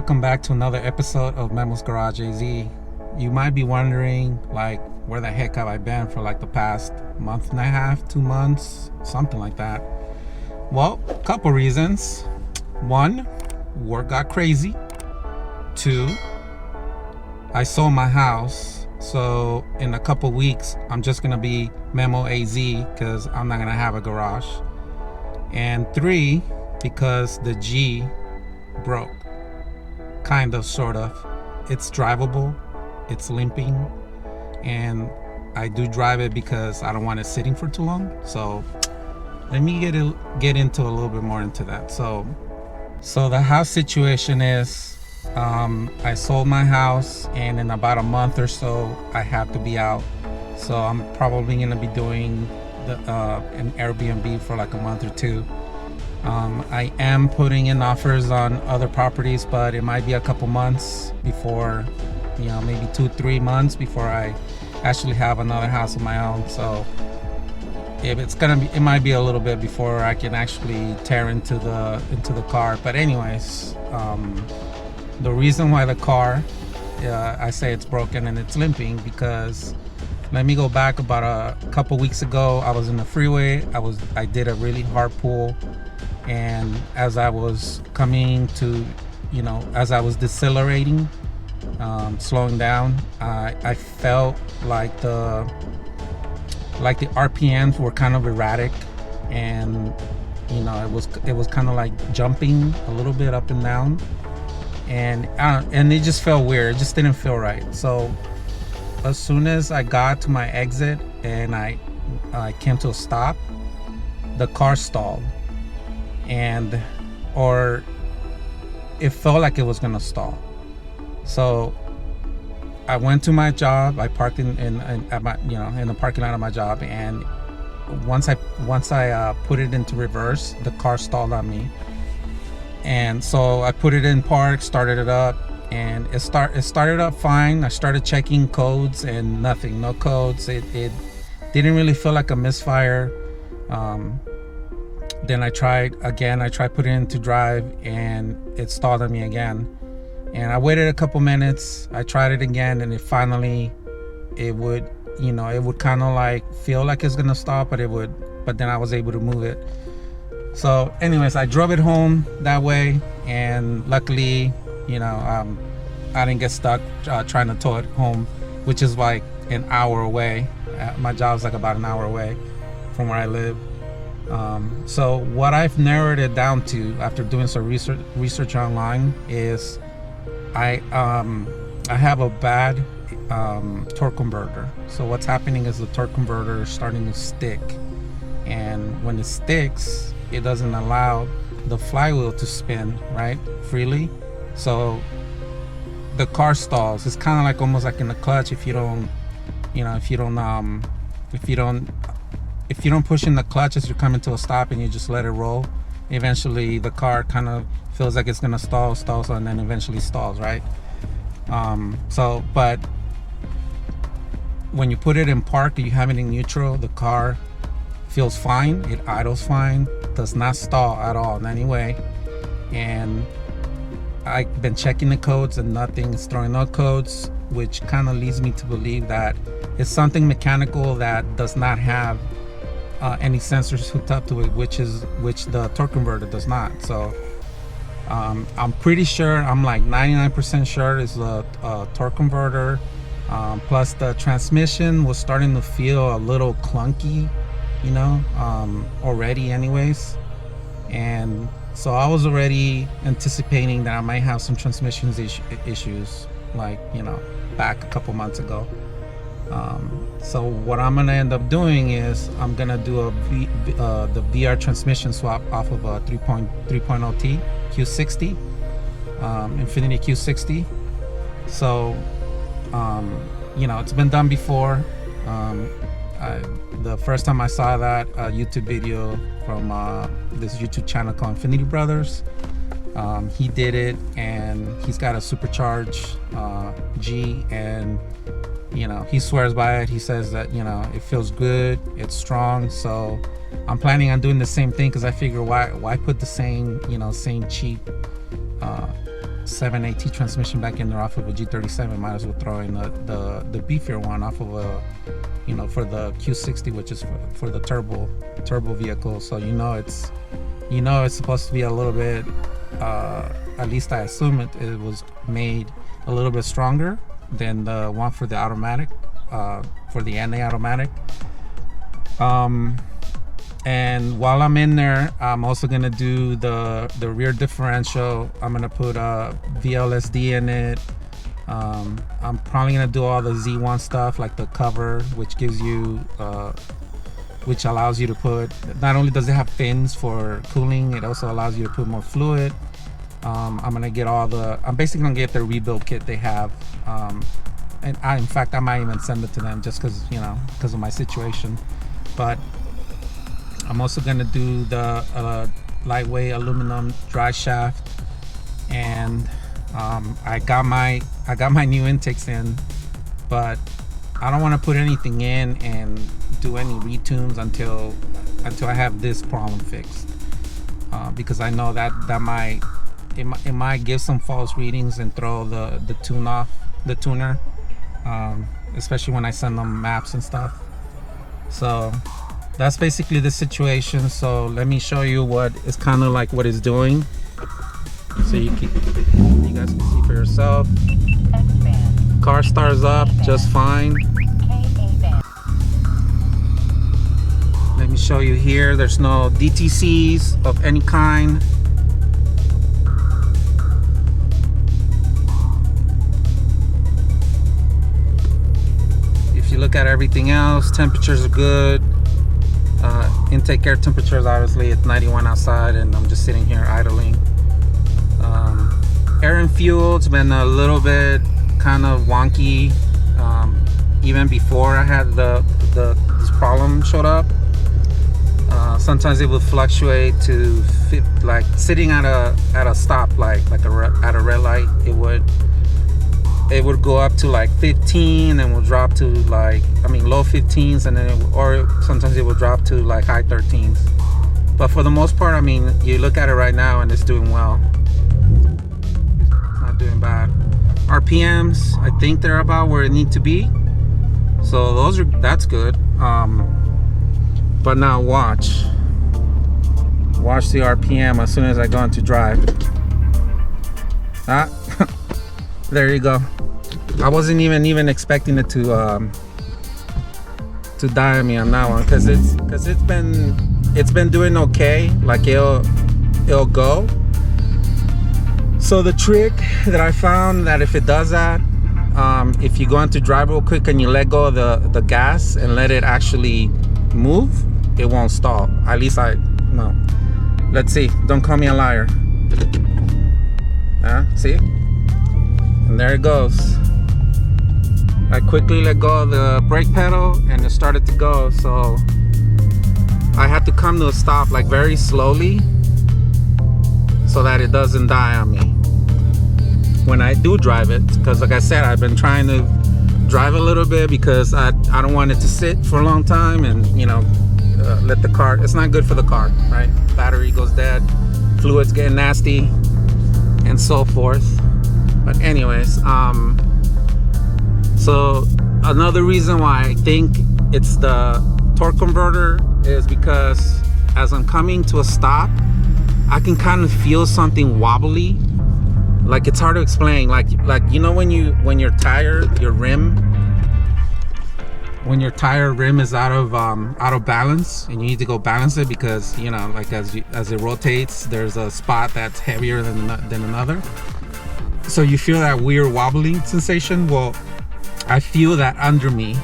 welcome back to another episode of memosgarageaz. You might be wondering, like, where the heck have I been for like the past month and a half, 2 months, something like that. Well, a couple reasons. One, work got crazy. Two, I sold my house, so in a couple weeks I'm just gonna be Memo AZ because I'm not gonna have a garage. And three, because the G broke, kind of, sort of. It's drivable, it's limping, and I do drive it because I don't want it sitting for too long. So let me get into a little bit more into that. So the house situation is, I sold my house, and in about a month or so I have to be out. So I'm probably gonna be doing an Airbnb for like a month or two. I am putting in offers on other properties, but it might be a couple months before, maybe 2-3 months before I actually have another house of my own. So if it's gonna be, it might be a little bit before I can actually tear into the car. But anyways, the reason why the car, I say it's broken and it's limping, because let me go back about a couple weeks ago. I was in the freeway. I did a really hard pull. And as I was coming to, as I was decelerating, slowing down, I felt like the RPMs were kind of erratic, and it was kind of like jumping a little bit up and down, and it just felt weird. It just didn't feel right. So as soon as I got to my exit and I came to a stop, the car stalled. Or it felt like it was gonna stall. So I went to my job. I parked in the parking lot of my job, and once I put it into reverse, the car stalled on me. And so I put it in park, started it up, and it started up fine. I started checking codes, and nothing, no codes. It didn't really feel like a misfire. Then I tried putting it into drive, and it stalled on me again. And I waited a couple minutes. I tried it again, and it would kind of like feel like it's gonna stop, but then I was able to move it. So anyways, I drove it home that way, and luckily, I didn't get stuck trying to tow it home, which is like an hour away. My job's like about an hour away from where I live. So what I've narrowed it down to after doing some research online is I have a bad torque converter. So what's happening is the torque converter is starting to stick, and when it sticks, it doesn't allow the flywheel to spin right freely. So the car stalls. It's kind of like almost like in the clutch. If you don't push in the clutch as you're coming to a stop and you just let it roll, eventually the car kind of feels like it's gonna stall, and then eventually stalls, right? But when you put it in park, you have it in neutral, the car feels fine, it idles fine, does not stall at all in any way. And I've been checking the codes and nothing is throwing no codes, which kind of leads me to believe that it's something mechanical that does not have any sensors hooked up to it, which the torque converter does not. So I'm pretty sure, I'm like 99% sure it's the torque converter. Plus the transmission was starting to feel a little clunky, already anyways. And so I was already anticipating that I might have some transmission issues, like, back a couple months ago. So what I'm gonna end up doing is I'm gonna do the VR transmission swap off of a 3.0T Q60, Infiniti Q60. So it's been done before. The first time I saw that YouTube video from this YouTube channel called Infiniti Brothers, he did it, and he's got a supercharged G, and he swears by it. He says that it feels good, it's strong. So I'm planning on doing the same thing, because I figure why put the same cheap 7AT transmission back in there off of a G37, might as well throw in the beefier one off of a, you know, for the Q60, which is for the turbo vehicle. So it's supposed to be a little bit, at least I assume it was made a little bit stronger than the one for the automatic, for the NA automatic. And while I'm in there, I'm also gonna do the rear differential. I'm gonna put a VLSD in it. I'm probably gonna do all the Z1 stuff, like the cover, which gives you, which allows you to put, not only does it have fins for cooling, it also allows you to put more fluid. I'm basically gonna get the rebuild kit they have. And in fact, I might even send it to them just because of my situation. But I'm also gonna do the lightweight aluminum dry shaft, and I got my new intakes in, but I don't want to put anything in and do any retunes until I have this problem fixed, because I know that it might give some false readings and throw the tuner, especially when I send them maps and stuff. So that's basically the situation. So let me show you what is kind of like what it's doing, so you guys can see for yourself. Car starts up just fine. Let me show you here. There's no DTCs of any kind. If you look at everything else, temperatures are good. Intake air temperatures, obviously it's 91 outside, and I'm just sitting here idling. Air and fuel's been a little bit kind of wonky, even before I had this problem showed up. Sometimes it would fluctuate to like sitting at a stop light, at a red light. It would go up to like 15 and will drop to low 15s, and then or sometimes it will drop to like high 13s. But for the most part, you look at it right now and it's doing well. It's not doing bad. RPMs, I think they're about where it needs to be. So that's good. But now watch the RPM as soon as I go into drive. There you go. I wasn't even expecting it to die on me on that one, because it's been doing okay. Like it'll go. So the trick that I found, that if it does that, if you go into drive real quick and you let go of the gas and let it actually move, it won't stall. At least no. Let's see. Don't call me a liar. See? And there it goes. I quickly let go of the brake pedal and it started to go. So I had to come to a stop like very slowly so that it doesn't die on me when I do drive it. Because like I said, I've been trying to drive a little bit because I don't want it to sit for a long time and let the car, it's not good for the car, right? Battery goes dead, fluids getting nasty, and so forth. But anyways, so another reason why I think it's the torque converter is because as I'm coming to a stop, I can kind of feel something wobbly. Like, it's hard to explain. Like when your tire rim is out of balance, and you need to go balance it because as it rotates, there's a spot that's heavier than another. So you feel that weird wobbling sensation. Well, I feel that under me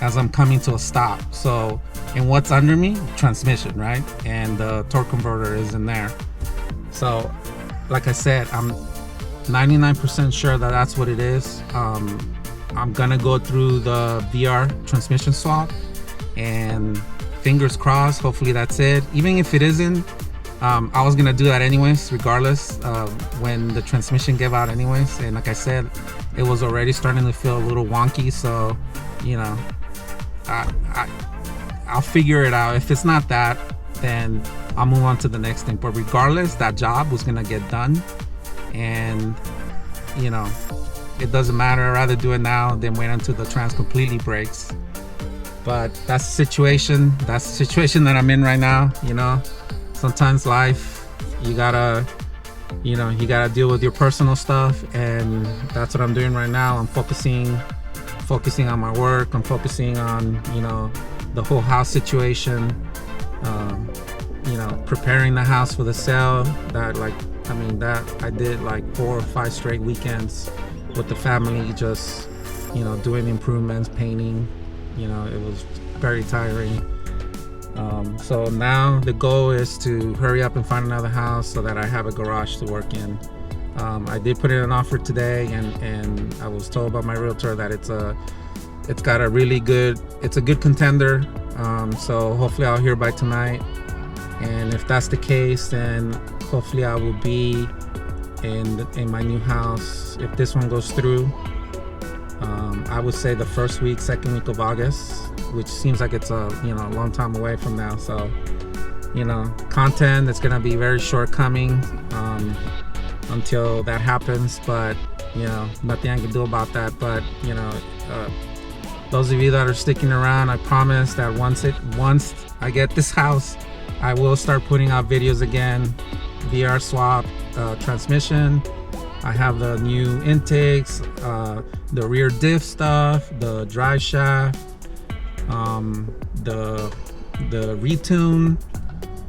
as I'm coming to a stop. So, and what's under me? Transmission, right? And the torque converter is in there. So, like I said, I'm 99% sure that that's what it is. I'm gonna go through the VR transmission swap, and fingers crossed, hopefully that's it. Even if it isn't, I was gonna do that anyways, regardless when the transmission gave out anyways. And like I said, it was already starting to feel a little wonky, so I'll figure it out. If it's not that, then I'll move on to the next thing. But regardless, that job was gonna get done, and you know, it doesn't matter. I'd rather do it now than wait until the trans completely breaks. But that's the situation. That's the situation that I'm in right now. You know, sometimes life, you gotta deal with your personal stuff, and that's what I'm doing right now. I'm focusing on my work. I'm focusing on, you know, the whole house situation. You know, preparing the house for the sale. That I did like 4 or 5 straight weekends with the family, just, you know, doing improvements, painting. You know, it was very tiring. So now the goal is to hurry up and find another house so that I have a garage to work in. I did put in an offer today, and I was told by my realtor that it's a good contender. So hopefully I'll hear by tonight. And if that's the case, then hopefully I will be in my new house. If this one goes through, I would say the second week of August, which seems like it's a long time away from now. So, you know, content that's gonna be very shortcoming until that happens. But, you know, nothing I can do about that. But, you know, those of you that are sticking around, I promise that once I get this house, I will start putting out videos again. VR swap transmission. I have the new intakes, the rear diff stuff, the drive shaft, the retune,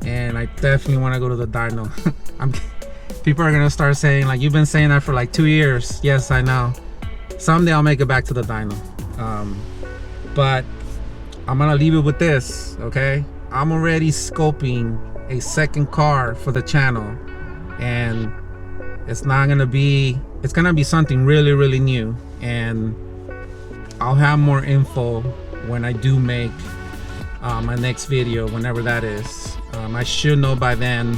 and I definitely want to go to the dyno. People are gonna start saying, like, you've been saying that for like 2 years. Yes, I know. Someday I'll make it back to the dyno. But I'm gonna leave it with this, okay? I'm already scoping a second car for the channel, and it's gonna be something really, really new, and I'll have more info when I do make my next video, whenever that is. I should know by then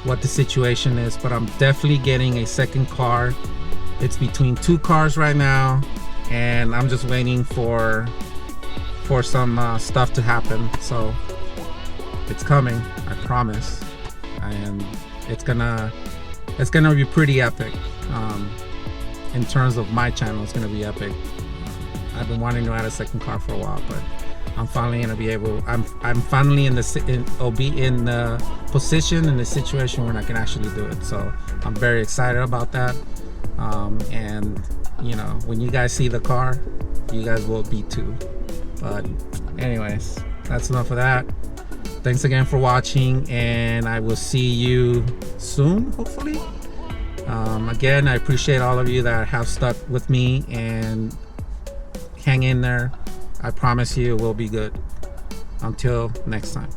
what the situation is, but I'm definitely getting a second car. It's between 2 cars right now, and I'm just waiting for some stuff to happen. So it's coming, I promise, and it's gonna be pretty epic. In terms of my channel, it's gonna be epic. I've been wanting to add a second car for a while, but I'm finally gonna be able. I'm finally be in the position, in the situation where I can actually do it. So I'm very excited about that. And you know, when you guys see the car, you guys will be too. But anyways, that's enough of that. Thanks again for watching, and I will see you soon, hopefully. Again, I appreciate all of you that have stuck with me, and hang in there. I promise you it will be good. Until next time.